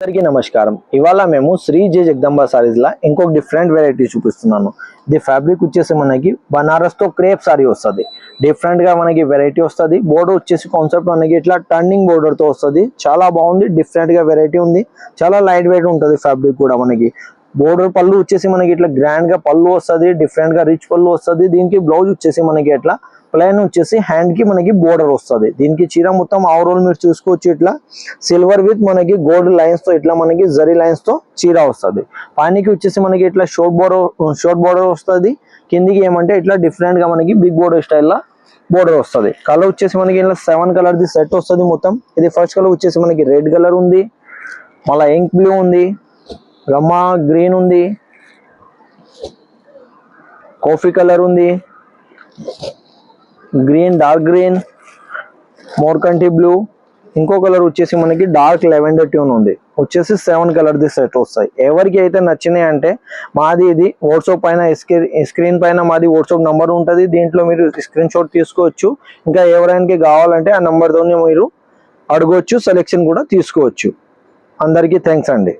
అందరికీ నమస్కారం. ఇవాళ మేము శ్రీ జే జగదంబ సారీస్ లా ఇంకొక డిఫరెంట్ వెరైటీ చూపిస్తున్నాను. ఇది ఫ్యాబ్రిక్ వచ్చేసి మనకి బనారస్ తో క్రేప్ సారీ వస్తుంది. డిఫరెంట్ గా మనకి వెరైటీ వస్తుంది. బోర్డర్ వచ్చేసి కాన్సెప్ట్ మనకి ఇట్లా టర్నింగ్ బోర్డర్ తో వస్తుంది. చాలా బాగుంది, డిఫరెంట్ గా వెరైటీ ఉంది. చాలా లైట్ వెయిట్ ఉంటుంది ఫ్యాబ్రిక్ కూడా. మనకి బోర్డర్ పళ్ళు వచ్చేసి మనకి ఇట్లా గ్రాండ్ గా పళ్ళు వస్తుంది, డిఫరెంట్ గా రిచ్ పళ్ళు వస్తుంది. దీనికి బ్లౌజ్ వచ్చేసి మనకి ఇట్లా ప్లెయిన్ వచ్చేసి హ్యాండ్ కి మనకి బోర్డర్ వస్తుంది. దీనికి చీర మొత్తం ఓవరాల్ మీరు చూసుకోవచ్చు. ఇట్లా సిల్వర్ విత్ మనకి గోల్డ్ లైన్స్ తో ఇట్లా మనకి జరీ లైన్స్ తో చీర వస్తుంది. పైనకి వచ్చేసి మనకి ఇట్లా షార్ట్ బోర్డర్ వస్తుంది. కిందికి ఏమంటే ఇట్లా డిఫరెంట్ గా మనకి బిగ్ బోర్డర్ స్టైల్ బోర్డర్ వస్తుంది. కలర్ వచ్చేసి మనకి ఇలా 7 కలర్ ది సెట్ వస్తుంది మొత్తం. ఇది ఫస్ట్ కలర్ వచ్చేసి మనకి రెడ్ కలర్ ఉంది, మళ్ళీ ఇంక్ బ్లూ ఉంది, రమ్మా గ్రీన్ ఉంది, కాఫీ కలర్ ఉంది, గ్రీన్ డార్క్ గ్రీన్, మోర్కంటి బ్లూ, ఇంకో కలర్ వచ్చేసి మనకి డార్క్ లెవెండర్ ట్యూన్ ఉంది. వచ్చేసి 7 కలర్ ది సెట్ వస్తాయి. ఎవరికి అయితే నచ్చినాయి అంటే మాది ఇది వాట్సాప్ పైన స్క్రీన్ పైన మాది వాట్సాప్ నంబర్ ఉంటుంది. దీంట్లో మీరు స్క్రీన్ షాట్ తీసుకోవచ్చు. ఇంకా ఎవరైనా కావాలంటే ఆ నంబర్తోనే మీరు అడగవచ్చు, సెలెక్షన్ కూడా తీసుకోవచ్చు. అందరికీ థ్యాంక్స్ అండి.